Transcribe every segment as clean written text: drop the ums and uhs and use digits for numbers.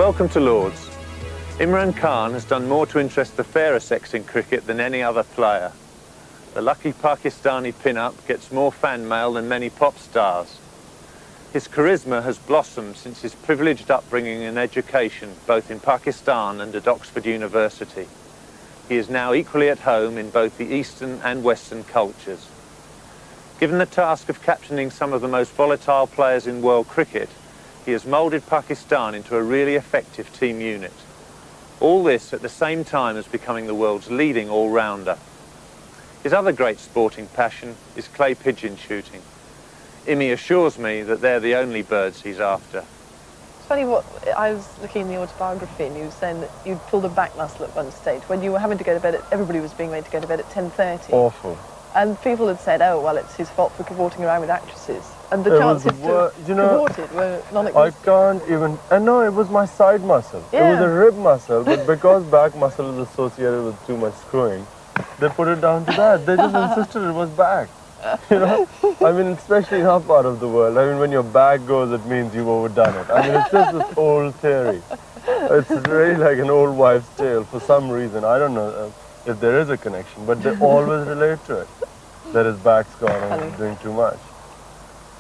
Welcome to Lord's. Imran Khan has done more to interest the fairer sex in cricket than any other player. The lucky Pakistani pin-up gets more fan mail than many pop stars. His charisma has blossomed since his privileged upbringing and education, both in Pakistan and at Oxford University. He is now equally at home in both the Eastern and Western cultures. Given the task of captaining some of the most volatile players in world cricket, he has moulded Pakistan into a really effective team unit. All this at the same time as becoming the world's leading all-rounder. His other great sporting passion is clay pigeon shooting. Imi assures me that they're the only birds he's after. It's funny what, I was looking in the autobiography and you were saying that you'd pulled a back muscle at one stage when you were having to go to bed everybody was being made to go to bed at 10:30. Awful. And people had said, oh, well, it's his fault for cavorting around with actresses. And the chances to cavorted were non-existent. I can't even... And no, it was my side muscle. Yeah. It was a rib muscle, but because back muscle is associated with too much screwing, they put it down to that. They just insisted it was back. You know? I mean, especially in our part of the world. I mean, when your back goes, it means you've overdone it. I mean, it's just this old theory. It's really like an old wives' tale for some reason. I don't know if there is a connection, but they always relate to it. That his back's gone and he's doing too much.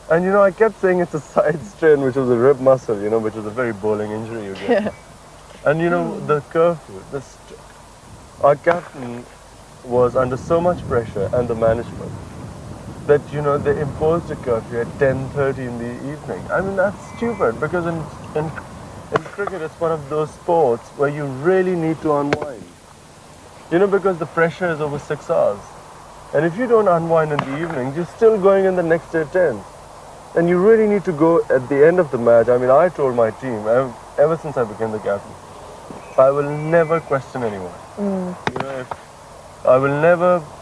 And you know, I kept saying it's a side strain, which was a rib muscle, you know, which is a very bowling injury you get. Yeah. And you know, the curfew, our captain was under so much pressure and the management that, you know, they imposed a curfew at 10:30 in the evening. I mean, that's stupid because in cricket, it's one of those sports where you really need to unwind. You know, because the pressure is over 6 hours. And if you don't unwind in the evening, you're still going in the next day 10. And you really need to go at the end of the match. I mean, I told my team, ever since I became the captain, I will never question anyone. You know,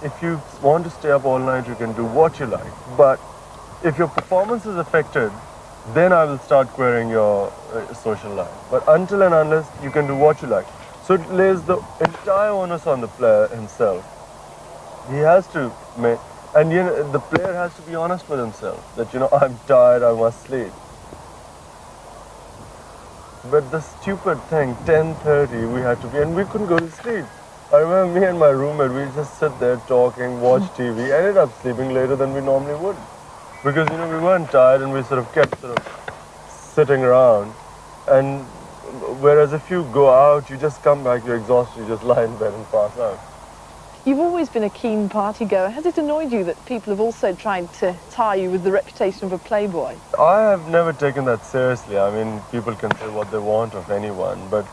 if you want to stay up all night, you can do what you like. But if your performance is affected, then I will start querying your social life. But until and unless, you can do what you like. So it lays the entire onus on the player himself. He has to make, and you know, the player has to be honest with himself that, you know, I'm tired, I must sleep. But the stupid thing, 10:30 we had to be, and we couldn't go to sleep. I remember me and my roommate, we just sit there talking, watch TV, ended up sleeping later than we normally would. Because, you know, we weren't tired and we kept sitting around. And whereas if you go out, you just come back, you're exhausted, you just lie in bed and pass out. You've always been a keen party goer. Has it annoyed you that people have also tried to tie you with the reputation of a playboy? I have never taken that seriously. I mean, people can say what they want of anyone, but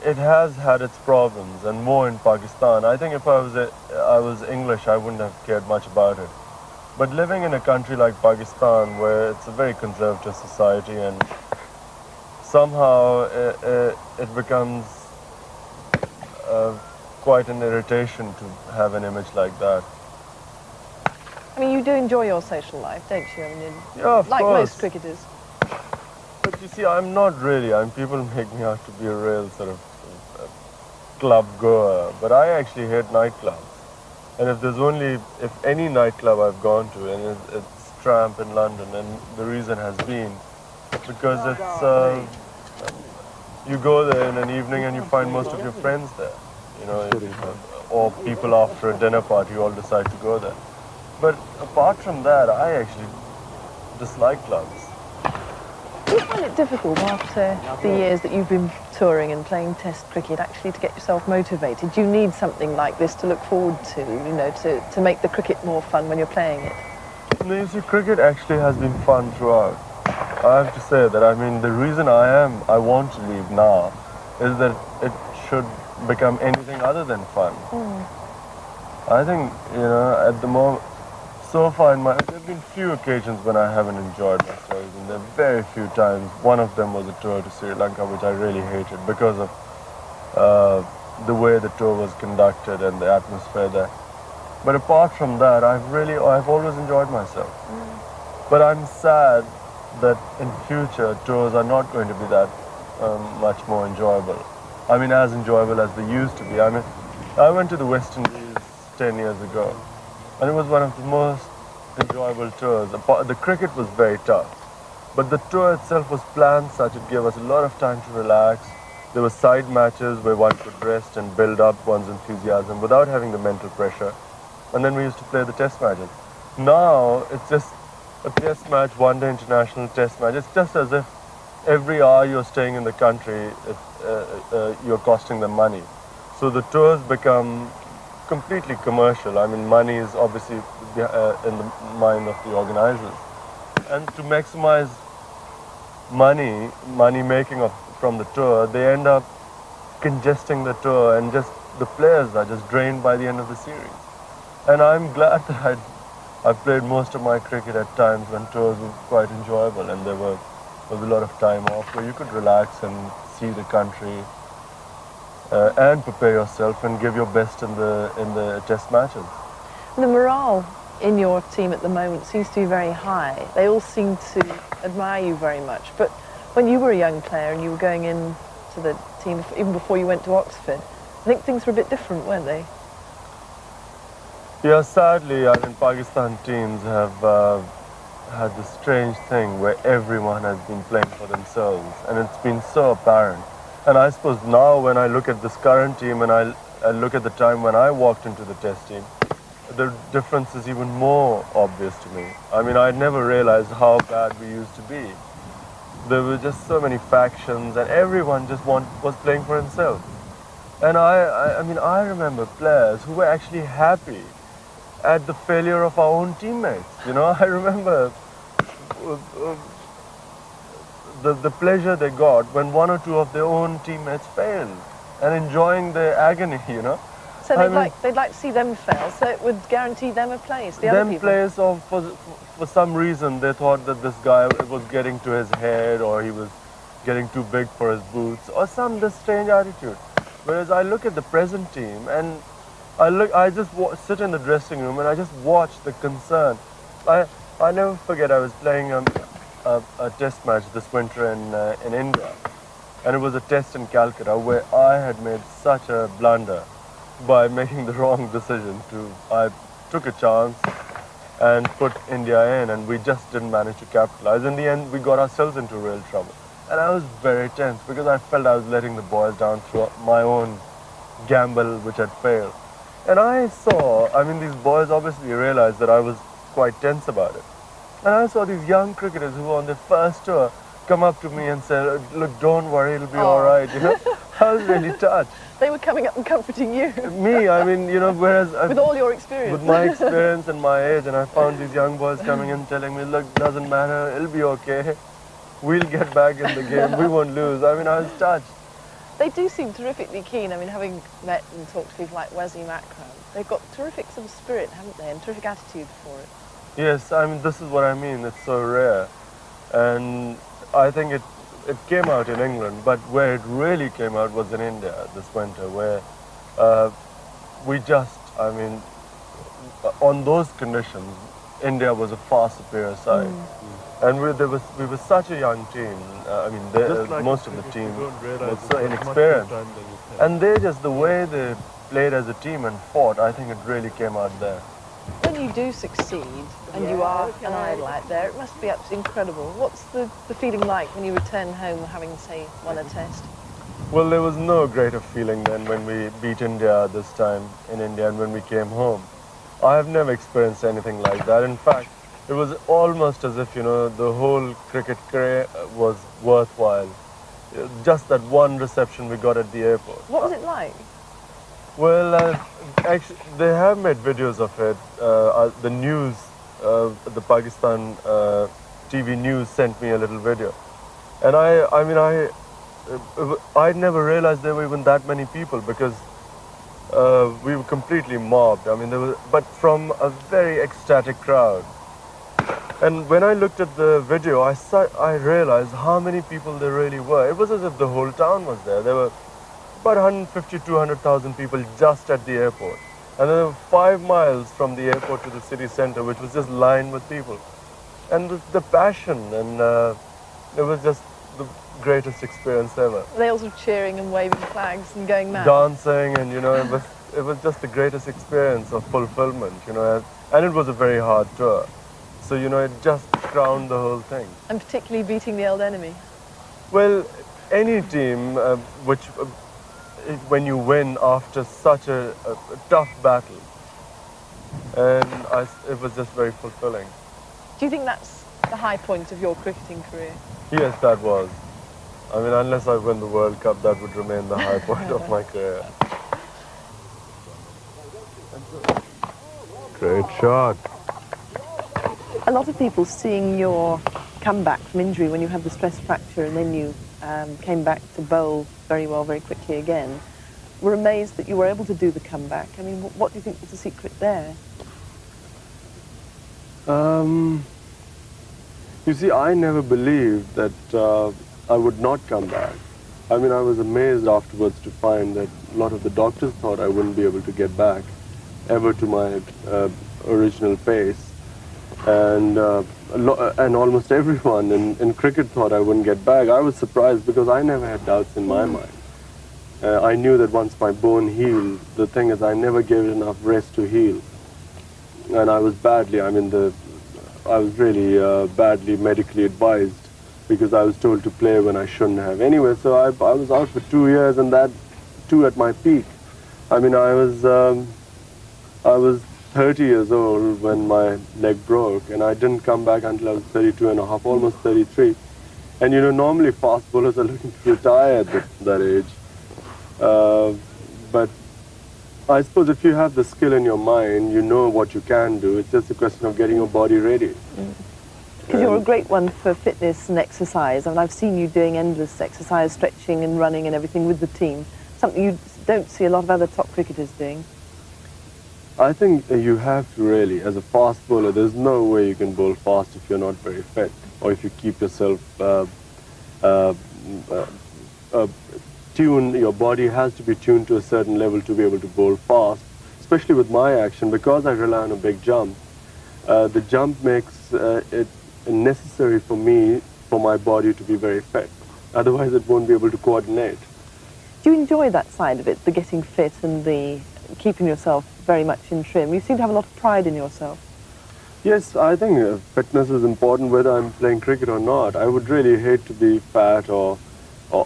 it has had its problems, and more in Pakistan. I think if I was English, I wouldn't have cared much about it. But living in a country like Pakistan, where it's a very conservative society, and somehow it becomes quite an irritation to have an image like that. I mean, you do enjoy your social life, don't you? I mean, yeah, of like course. most cricketers. But you see, I'm not really. People make me out to be a real club goer, but I actually hate nightclubs. And if any nightclub I've gone to, and it's Tramp in London, and the reason has been because you go there in an evening and you find most of your friends there. You know, or people after a dinner party, you all decide to go there. But apart from that, I actually dislike clubs. Do you find it difficult after the years that you've been touring and playing Test cricket actually to get yourself motivated? Do you need something like this to look forward to, you know, to make the cricket more fun when you're playing it? No, you see, cricket actually has been fun throughout. I have to say that, I mean, the reason I want to leave now is that it should become anything other than fun. I think, you know, at the moment, so far there have been few occasions when I haven't enjoyed my stories, and there are very few times. One of them was a tour to Sri Lanka, which I really hated because of the way the tour was conducted and the atmosphere there. But apart from that, I've always enjoyed myself. But I'm sad that in future tours are not going to be that much more enjoyable. I mean, as enjoyable as they used to be. I mean, I went to the West Indies 10 years ago, and it was one of the most enjoyable tours. The cricket was very tough, But the tour itself was planned such it gave us a lot of time to relax. There were side matches where one could rest and build up one's enthusiasm without having the mental pressure. And then we used to play the test matches. Now it's just a test match, one-day international test match. It's just as if every hour you're staying in the country, you're costing them money. So the tours become completely commercial. I mean, money is obviously in the mind of the organizers. And to maximize money making from the tour, they end up congesting the tour, and just the players are just drained by the end of the series. And I'm glad that I've played most of my cricket at times when tours were quite enjoyable, and there was a lot of time off where you could relax and see the country and prepare yourself and give your best in the test matches. The morale in your team at the moment seems to be very high. They all seem to admire you very much. But when you were a young player and you were going in to the team, even before you went to Oxford, I think things were a bit different, weren't they? Yeah, sadly, I mean, Pakistan teams have had this strange thing where everyone has been playing for themselves, and it's been so apparent. And I suppose now when I look at this current team and I look at the time when I walked into the test team, the difference is even more obvious to me. I mean, I never realized how bad we used to be. There were just so many factions, and everyone just was playing for himself. And I mean, I remember players who were actually happy at the failure of our own teammates. You know, I remember the pleasure they got when one or two of their own teammates failed, and enjoying their agony, you know. So they'd like to see them fail, so it would guarantee them a place, the other people. Place, or for some reason they thought that this guy was getting to his head, or he was getting too big for his boots, or some this strange attitude. Whereas I look at the present team, and I just sit in the dressing room and I just watch the concern. I never forget, I was playing a test match this winter in India, and it was a test in Calcutta where I had made such a blunder by making the wrong decision. I took a chance and put India in, and we just didn't manage to capitalize. In the end, we got ourselves into real trouble. And I was very tense because I felt I was letting the boys down through my own gamble which had failed. And I saw, I mean, these boys obviously realized that I was quite tense about it. And I saw these young cricketers who were on their first tour come up to me and say, look, don't worry, it'll be all right, you know. I was really touched. They were coming up and comforting you. Me, I mean, you know, whereas... With all your experience. With my experience and my age, and I found these young boys coming in telling me, look, doesn't matter, it'll be okay. We'll get back in the game, we won't lose. I mean, I was touched. They do seem terrifically keen. I mean, having met and talked to people like Wesley Makram, they've got terrific sort of spirit, haven't they, and terrific attitude for it. Yes, I mean, this is what I mean. It's so rare. And I think it came out in England, but where it really came out was in India this winter, where we just, I mean, on those conditions, India was a far superior side. And we were such a young team. I mean, like most of the team was so inexperienced. And the way they played as a team and fought, I think it really came out there. When you do succeed and you are an idol out there, it must be absolutely incredible. What's the feeling like when you return home having, say, won a test? Well, there was no greater feeling than when we beat India this time in India and when we came home. I have never experienced anything like that. In fact, it was almost as if, you know, the whole cricket career was worthwhile. Just that one reception we got at the airport. What was it like? Well, actually, they have made videos of it. The news, the Pakistan TV news sent me a little video. And I never realized there were even that many people because we were completely mobbed. I mean, but from a very ecstatic crowd. And when I looked at the video, I realized how many people there really were. It was as if the whole town was there. There were about 150, 200,000 people just at the airport. And there were 5 miles from the airport to the city center, which was just lined with people. And the passion, and it was just the greatest experience ever. They also cheering and waving flags and going mad. Dancing, and, you know, it was just the greatest experience of fulfillment, you know. And it was a very hard tour. So, you know, it just crowned the whole thing. And particularly beating the old enemy. Well, any team when you win after such a tough battle, and it was just very fulfilling. Do you think that's the high point of your cricketing career? Yes, that was. I mean, unless I win the World Cup, that would remain the high point of my career. Great shot. A lot of people seeing your comeback from injury when you had the stress fracture and then you came back to bowl very well, very quickly again, were amazed that you were able to do the comeback. I mean, what do you think was the secret there? You see, I never believed that I would not come back. I mean, I was amazed afterwards to find that a lot of the doctors thought I wouldn't be able to get back ever to my original pace. And almost everyone in cricket thought I wouldn't get back. I was surprised because I never had doubts in my mind. I knew that once my bone healed, the thing is I never gave it enough rest to heal. And I was badly, I was really badly medically advised because I was told to play when I shouldn't have. Anyway, so I was out for 2 years, and that too at my peak. I mean, I was 30 years old when my leg broke, and I didn't come back until I was 32 and a half, almost 33. And you know, normally fast bowlers are looking to retire at that age. But I suppose if you have the skill in your mind, you know what you can do. It's just a question of getting your body ready. Because you're a great one for fitness and exercise. I mean, I've seen you doing endless exercise, stretching and running and everything with the team, something you don't see a lot of other top cricketers doing. I think you have to really, as a fast bowler, there's no way you can bowl fast if you're not very fit, or if you keep yourself tuned. Your body has to be tuned to a certain level to be able to bowl fast, especially with my action, because I rely on a big jump. The jump makes it necessary for me, for my body to be very fit. Otherwise, it won't be able to coordinate. Do you enjoy that side of it, the getting fit and the keeping yourself very much in trim? You seem to have a lot of pride in yourself. Yes, I think fitness is important whether I'm playing cricket or not. I would really hate to be fat or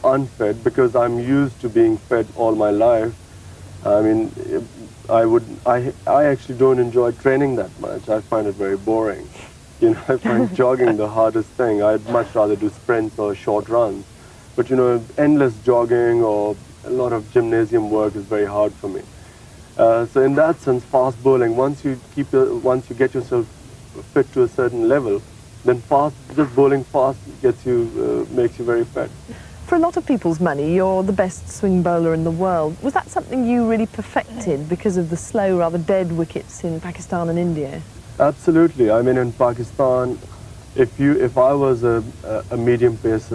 unfit because I'm used to being fit all my life. I mean, I actually don't enjoy training that much. I find it very boring. You know, I find jogging the hardest thing. I'd much rather do sprints or short runs. But you know, endless jogging or a lot of gymnasium work is very hard for me. So in that sense, fast bowling, once you get yourself fit to a certain level, then just bowling fast makes you very fit. For a lot of people's money, you're the best swing bowler in the world. Was that something you really perfected because of the slow, rather dead wickets in Pakistan and India? Absolutely. I mean, in Pakistan, if I was a medium pace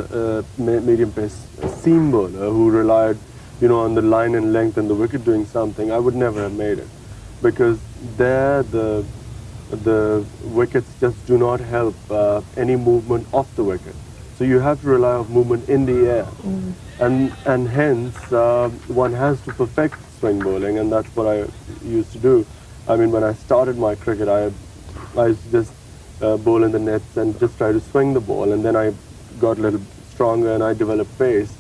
seam bowler who relied, you know, on the line and length and the wicket doing something, I would never have made it, because there the wickets just do not help any movement off the wicket. So you have to rely on movement in the air, and hence one has to perfect swing bowling, and that's what I used to do. I mean, when I started my cricket, I used to just bowl in the nets and just try to swing the ball, and then I got a little stronger and I developed pace.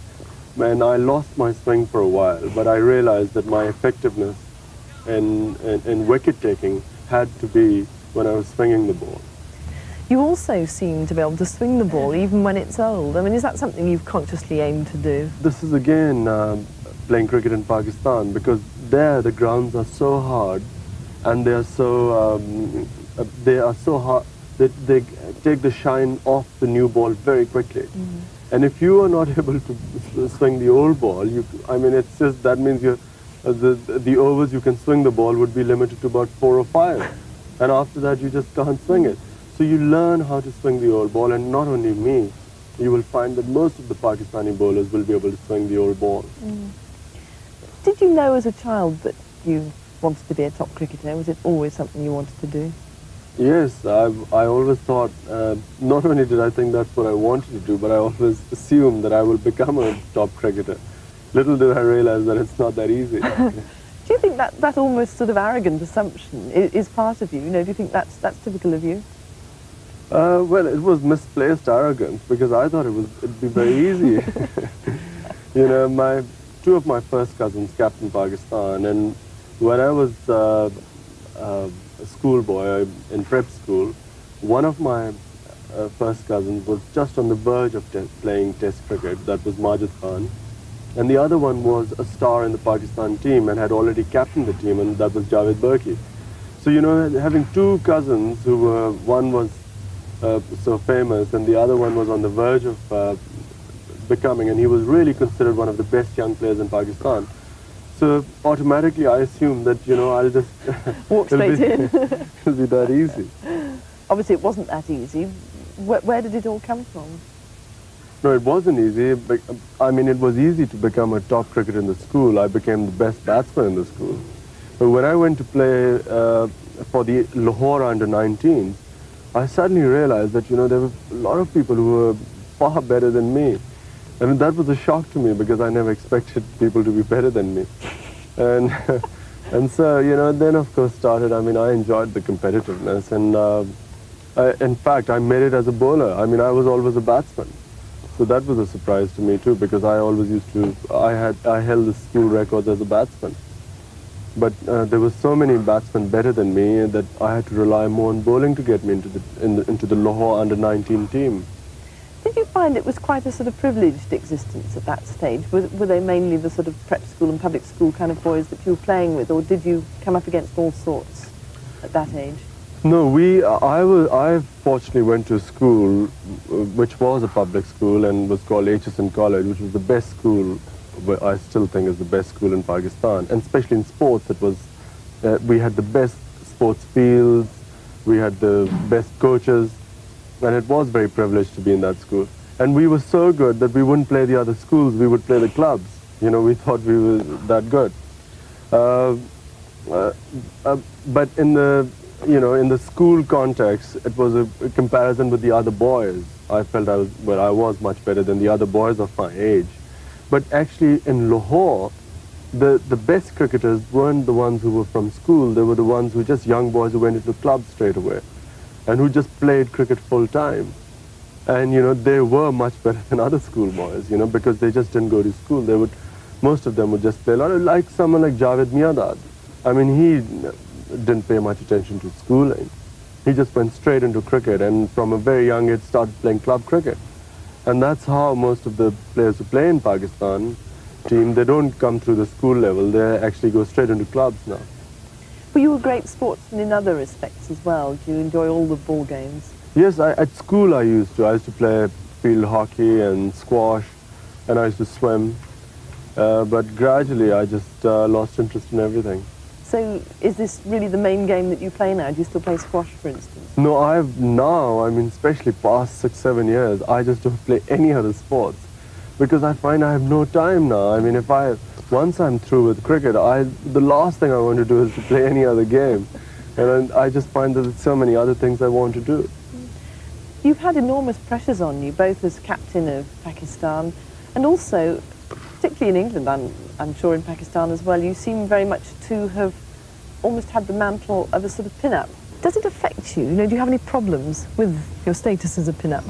And I lost my swing for a while, but I realized that my effectiveness in wicket taking had to be when I was swinging the ball. You also seem to be able to swing the ball even when it's old. I mean, is that something you've consciously aimed to do? This is again playing cricket in Pakistan, because there the grounds are so hard, and they are so hard that they take the shine off the new ball very quickly. And if you are not able to swing the old ball, it's just, that means the overs you can swing the ball would be limited to about 4 or 5, and after that you just can't swing it. So you learn how to swing the old ball, and not only me, you will find that most of the Pakistani bowlers will be able to swing the old ball. Did you know as a child that you wanted to be a top cricketer? Was it always something you wanted to do? Yes, I always thought, not only did I think that's what I wanted to do, but I always assumed that I will become a top cricketer. Little did I realize that it's not that easy. Do you think that almost sort of arrogant assumption is part of you? You know, do you think that's typical of you? Well, it was misplaced arrogance because I thought it'd be very easy. You know, two of my first cousins captained Pakistan, and when I was a schoolboy in prep school, one of my first cousins was just on the verge of playing Test cricket. That was Majid Khan, and the other one was a star in the Pakistan team and had already captained the team, and that was Javed Burki. So you know, having two cousins who were, one was so famous, and the other one was on the verge of becoming, and he was really considered one of the best young players in Pakistan. So automatically I assumed that, you know, I'll just Walk straight in. It'll be that easy. Obviously, it wasn't that easy. Where did it all come from? No, it wasn't easy. I mean, it was easy to become a top cricketer in the school. I became the best batsman in the school. But when I went to play for the Lahore under-19s, I suddenly realized that, you know, there were a lot of people who were far better than me. And that was a shock to me because I never expected people to be better than me. And, and so, you know, then of course started, I mean, I enjoyed the competitiveness, and in fact, I made it as a bowler. I mean, I was always a batsman. So that was a surprise to me too, because I always used to, I held the school records as a batsman. But there were so many batsmen better than me that I had to rely more on bowling to get me into the Lahore under-19 team. Did you find it was quite a sort of privileged existence at that stage? Were they mainly the sort of prep school and public school kind of boys that you were playing with, or did you come up against all sorts at that age? No, I fortunately went to a school which was a public school and was called HSN College, which was the best school, I still think is the best school in Pakistan, and especially in sports. It was, we had the best sports fields, we had the best coaches, and it was very privileged to be in that school. And we were so good that we wouldn't play the other schools, we would play the clubs. You know, we thought we were that good. But in the, you know, in the school context, it was a comparison with the other boys. I felt I was much better than the other boys of my age. But actually in Lahore, the best cricketers weren't the ones who were from school, they were the ones who were just young boys who went into clubs straight away and who just played cricket full time. And, you know, they were much better than other schoolboys, you know, because they just didn't go to school. Most of them would just play a lot, like someone like Javed Miadad. I mean, he didn't pay much attention to schooling. He just went straight into cricket, and from a very young age started playing club cricket. And that's how most of the players who play in Pakistan team, they don't come through the school level, they actually go straight into clubs now. Were you a great sportsman in other respects as well? Do you enjoy all the ball games? Yes, at school I used to play field hockey and squash, and I used to swim. But gradually I just lost interest in everything. So is this really the main game that you play now? Do you still play squash, for instance? No, I mean, especially past 6-7 years, I just don't play any other sports because I find I have no time now. I mean, once I'm through with cricket, the last thing I want to do is to play any other game. And I just find that there's so many other things I want to do. You've had enormous pressures on you, both as captain of Pakistan and also, particularly in England, I'm sure in Pakistan as well, you seem very much to have almost had the mantle of a sort of pin-up. Does it affect you? You know, do you have any problems with your status as a pin-up?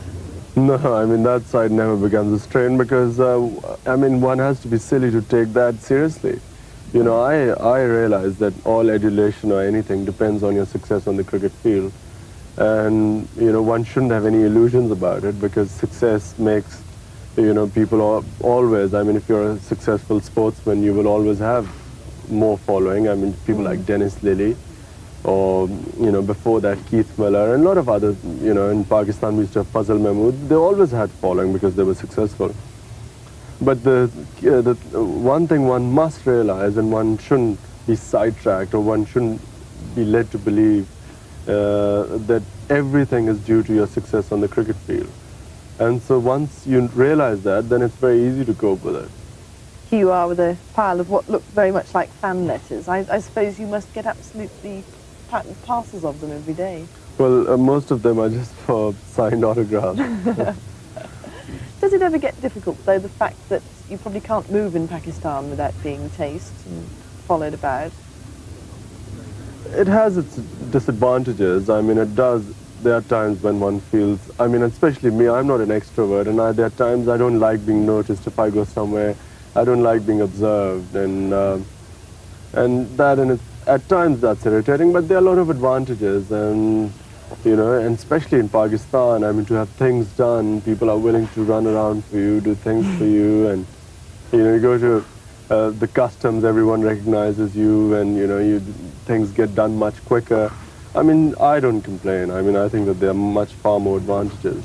No, I mean, that side never becomes a strain because, I mean, one has to be silly to take that seriously. You know, I realize that all adulation or anything depends on your success on the cricket field. And, you know, one shouldn't have any illusions about it because success makes, you know, people always, I mean, if you're a successful sportsman, you will always have more following. I mean, people like Dennis Lilly, or, you know, before that, Keith Miller, and a lot of others, you know, in Pakistan we used to have Fazal Mahmood. They always had following because they were successful. But the one thing one must realize, and one shouldn't be sidetracked, or one shouldn't be led to believe that everything is due to your success on the cricket field. And so once you realize that, then it's very easy to cope with it. Here you are with a pile of what look very much like fan letters. I suppose you must get absolutely parcels of them every day. Well, most of them are just for signed autographs. Does it ever get difficult, though, the fact that you probably can't move in Pakistan without being chased and followed about? It has its disadvantages. I mean, it does there are times when one feels, I mean, especially me, I'm not an extrovert, and there are times I don't like being noticed if I go somewhere. I don't like being observed, and at times that's irritating, but there are a lot of advantages, and and especially in Pakistan, I mean, to have things done, people are willing to run around for you, do things for you, and you go to the customs, everyone recognizes you, and things get done much quicker. I mean, I don't complain. I mean, I think that there are far more advantages.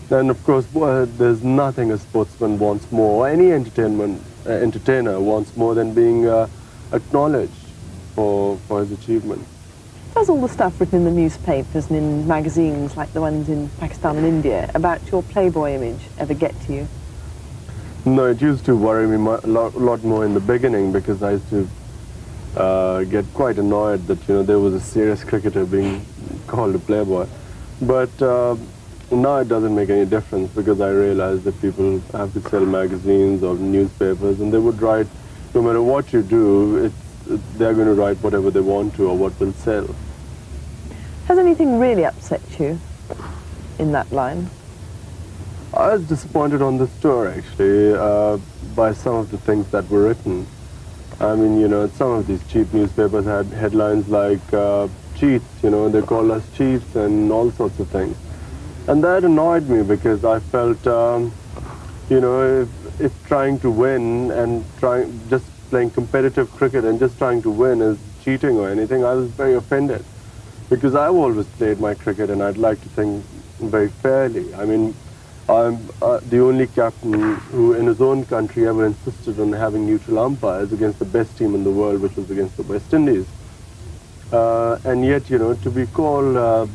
And of course, there's nothing a sportsman wants more, or any entertainer wants more than being acknowledged for his achievement. Does all the stuff written in the newspapers and in magazines like the ones in Pakistan and India about your Playboy image ever get to you? No, it used to worry me a lot more in the beginning, because I used to get quite annoyed that there was a serious cricketer being called a playboy. But now it doesn't make any difference, because I realize that people have to sell magazines or newspapers, and they would write, no matter what you do, they're going to write whatever they want to or what will sell. Has anything really upset you in that line? I was disappointed on this tour, actually, by some of the things that were written. I mean, some of these cheap newspapers had headlines like cheats, they call us cheats and all sorts of things. And that annoyed me, because I felt, if trying to win and just playing competitive cricket and just trying to win is cheating or anything, I was very offended. Because I've always played my cricket, and I'd like to think very fairly. I mean, I'm the only captain who in his own country ever insisted on having neutral umpires against the best team in the world, which was against the West Indies. And yet, to be called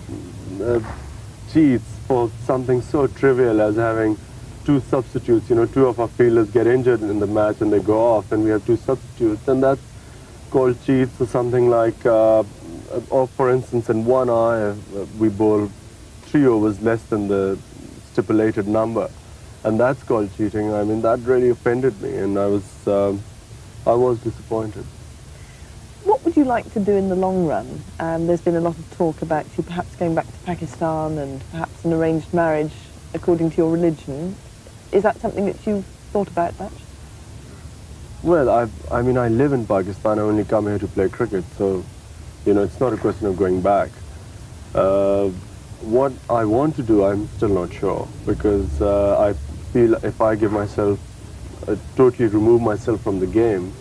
cheats for something so trivial as having two substitutes, two of our fielders get injured in the match and they go off, and we have two substitutes, and that's called cheats. Or something like, or for instance, in one hour, we bowl 3 overs less than the stipulated number, and that's called cheating. I mean, that really offended me, and I was disappointed. What would you like to do in the long run? There's been a lot of talk about you perhaps going back to Pakistan and perhaps an arranged marriage according to your religion. Is that something that you've thought about much? Well, I mean, I live in Pakistan. I only come here to play cricket, so it's not a question of going back. What I want to do, I'm still not sure, because I feel if I give myself, totally remove myself from the game,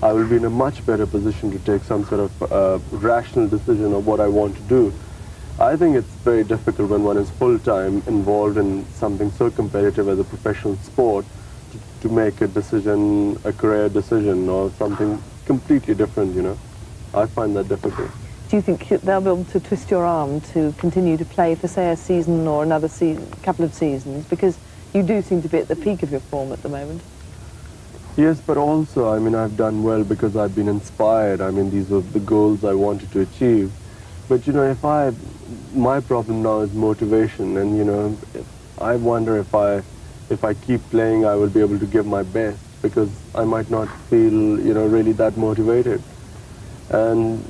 I will be in a much better position to take some sort of rational decision of what I want to do. I think it's very difficult when one is full-time involved in something so competitive as a professional sport to make a decision, a career decision, or something completely different, I find that difficult. Do you think they'll be able to twist your arm to continue to play for, say, a season or another couple of seasons? Because you do seem to be at the peak of your form at the moment. Yes, but also, I mean, I've done well because I've been inspired. I mean, these were the goals I wanted to achieve. But, my problem now is motivation, and, I wonder if I keep playing, I will be able to give my best, because I might not feel, really that motivated. And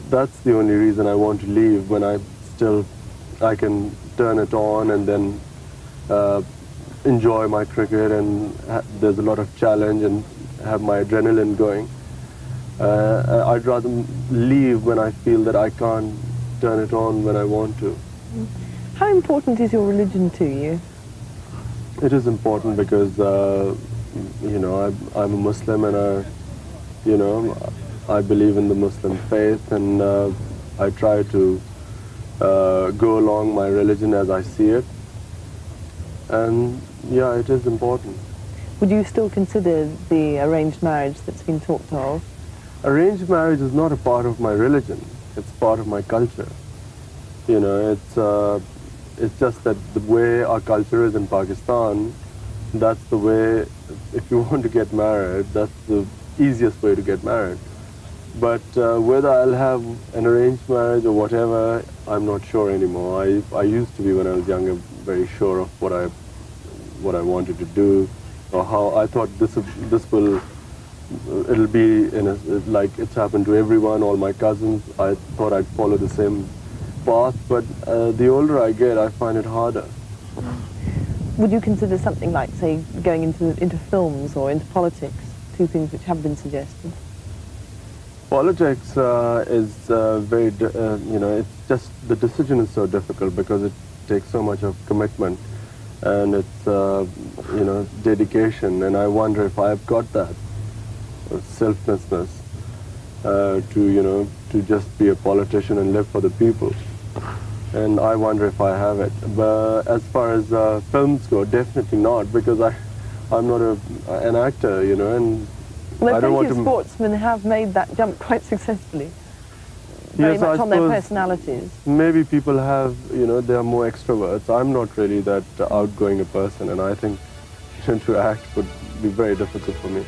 that's the only reason I want to leave, when I can turn it on and then enjoy my cricket, and there's a lot of challenge and have my adrenaline going. I'd rather leave when I feel that I can't turn it on when I want to. How important is your religion to you? It is important because, I'm a Muslim, and, I believe in the Muslim faith, and I try to go along my religion as I see it. And, yeah, it is important. Would you still consider the arranged marriage that's been talked of? Arranged marriage is not a part of my religion. It's part of my culture. It's just that the way our culture is in Pakistan, that's the way, if you want to get married, that's the easiest way to get married. But whether I'll have an arranged marriage or whatever, I'm not sure anymore. I used to be, when I was younger, very sure of what I wanted to do, or how I thought it'll be like it's happened to everyone, all my cousins. I thought I'd follow the same path, but the older I get, I find it harder. Would you consider something like, say, going into films or into politics, two things which have been suggested? Politics is very, you know, it's just, the decision is so difficult because it takes so much of commitment and it's, you know, dedication, and I wonder if I've got that selflessness to, you know, to just be a politician and live for the people. And I wonder if I have it. But as far as films go, definitely not, because I'm not an actor, you know, and Well, I don't want plenty of to... sportsmen have made that jump quite successfully. Very Yes, much I on their suppose personalities. maybe people have, you know, they are more extroverts. I'm not really that outgoing a person, and I think to act would be very difficult for me.